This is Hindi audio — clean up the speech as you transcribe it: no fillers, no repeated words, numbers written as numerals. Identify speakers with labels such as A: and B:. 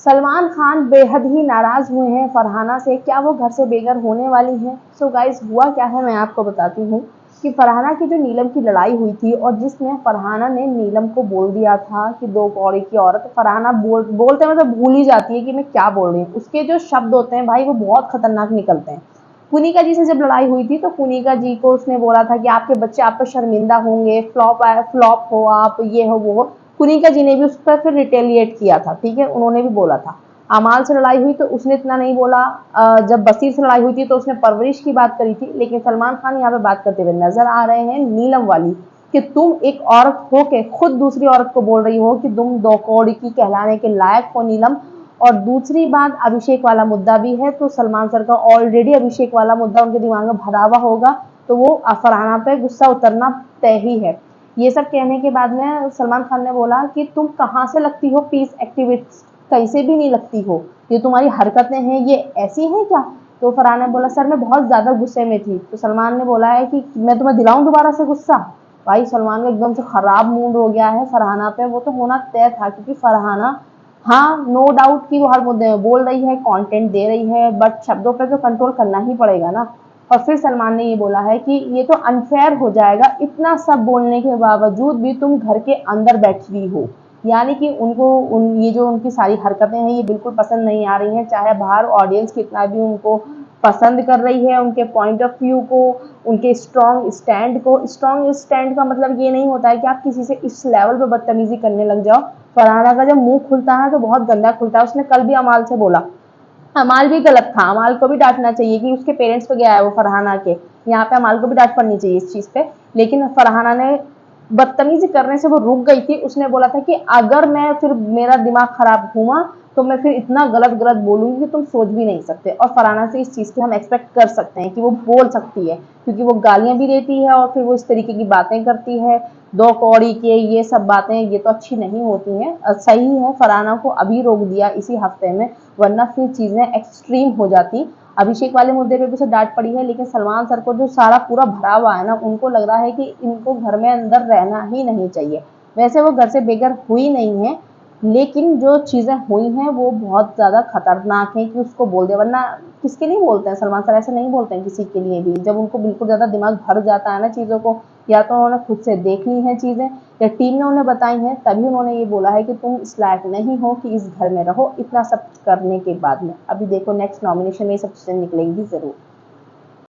A: सलमान खान बेहद ही नाराज हुए हैं फरहाना से, क्या वो घर से बेघर होने वाली हैं? सो गाइस, हुआ क्या है मैं आपको बताती हूँ कि फरहाना की जो नीलम की लड़ाई हुई थी और जिसमें फरहाना ने नीलम को बोल दिया था कि दो कौड़ी की औरत, फरहाना बोलते मतलब भूल ही जाती है कि मैं क्या बोल रही हूँ। उसके जो शब्द होते हैं भाई वो बहुत खतरनाक निकलते हैं। पुनिका जी से जब लड़ाई हुई थी तो पुनिका जी को उसने बोला था कि आपके बच्चे आप पर शर्मिंदा होंगे, फ्लॉप हो आप, ये हो वो हो। पुनिका जी ने भी उस पर फिर रिटेलिएट किया था, ठीक है, उन्होंने भी बोला था। अमाल से लड़ाई हुई तो उसने इतना नहीं बोला। जब बसीर से लड़ाई हुई थी तो उसने परवरिश की बात करी थी। लेकिन सलमान खान यहाँ पे बात करते हुए नजर आ रहे हैं नीलम वाली, कि तुम एक औरत हो के खुद दूसरी औरत को बोल रही हो कि तुम दो कौड़ी की कहलाने के लायक हो नीलम। और दूसरी बात, अभिषेक वाला मुद्दा भी है, तो सलमान सर का ऑलरेडी अभिषेक वाला मुद्दा उनके दिमाग में भरा हुआ होगा, तो वो फरहाना पे गुस्सा उतरना तय ही है। ये सब कहने के बाद में सलमान खान ने बोला कि तुम कहाँ से लगती हो पीस एक्टिविस्ट, कैसे भी नहीं लगती हो, ये तुम्हारी हरकतें हैं ये ऐसी हैं क्या? तो फरहाना ने बोला सर मैं बहुत ज्यादा गुस्से में थी। तो सलमान ने बोला है कि मैं तुम्हें दिलाऊं दोबारा से गुस्सा। भाई सलमान का एकदम से खराब मूड हो गया है फरहाना पे, वो तो होना तय था क्योंकि फरहाना, हाँ नो डाउट कि वो हर मुद्दे में बोल रही है, कंटेंट दे रही है, बट शब्दों पे तो कंट्रोल करना ही पड़ेगा ना। और फिर सलमान ने ये बोला है कि ये तो अनफेयर हो जाएगा, इतना सब बोलने के बावजूद भी तुम घर के अंदर बैठी हो। यानी कि उनको ये जो उनकी सारी हरकतें हैं ये बिल्कुल पसंद नहीं आ रही हैं, चाहे बाहर ऑडियंस कितना भी उनको पसंद कर रही है, उनके पॉइंट ऑफ व्यू को, उनके स्ट्रॉन्ग स्टैंड को। स्ट्रॉन्ग स्टैंड का मतलब ये नहीं होता है कि आप किसी से इस लेवल पे बदतमीजी करने लग जाओ। फरहाना का जब मुंह खुलता है तो बहुत गंदा खुलता है। उसने कल भी अमाल से बोला, अमाल भी गलत था, अमाल को भी डांटना चाहिए कि उसके पेरेंट्स पे गया है वो फरहाना के, यहाँ पे अमाल को भी डांट पड़नी चाहिए इस चीज पे। लेकिन फरहाना ने बदतमीजी करने से वो रुक गई थी। उसने बोला था कि अगर मैं फिर मेरा दिमाग खराब हुआ तो मैं फिर इतना गलत गलत बोलूंगी कि तुम सोच भी नहीं सकते। और फरहाना से इस चीज की हम एक्सपेक्ट कर सकते हैं कि वो बोल सकती है, क्योंकि वो गालियां भी देती है और फिर वो इस तरीके की बातें करती है, दो कौड़ी के ये सब बातें, ये तो अच्छी नहीं होती हैं। सही है फरहाना को अभी रोक दिया इसी हफ्ते में, वरना फिर चीजें एक्सट्रीम हो जाती। अभिषेक वाले मुद्दे पे भी उसे डांट पड़ी है, लेकिन सलमान सर को जो सारा पूरा भरा हुआ है ना, उनको लग रहा है कि इनको घर में अंदर रहना ही नहीं चाहिए। वैसे वो घर से बेघर हुई नहीं है, लेकिन जो चीजें हुई हैं वो बहुत ज्यादा खतरनाक है कि उसको बोल दे। वरना किसके लिए बोलते हैं सलमान सर, ऐसे नहीं बोलते हैं किसी के लिए भी। जब उनको बिल्कुल ज्यादा दिमाग भर जाता है ना चीजों को, या तो उन्होंने खुद से देख ली हैं चीजें या टीम ने उन्हें बताई हैं, तभी उन्होंने ये बोला है कि तुम इस लायक नहीं हो कि इस घर में रहो। इतना सब करने के बाद में अभी देखो नेक्स्ट नॉमिनेशन में ये सब चीजें निकलेंगी जरूर।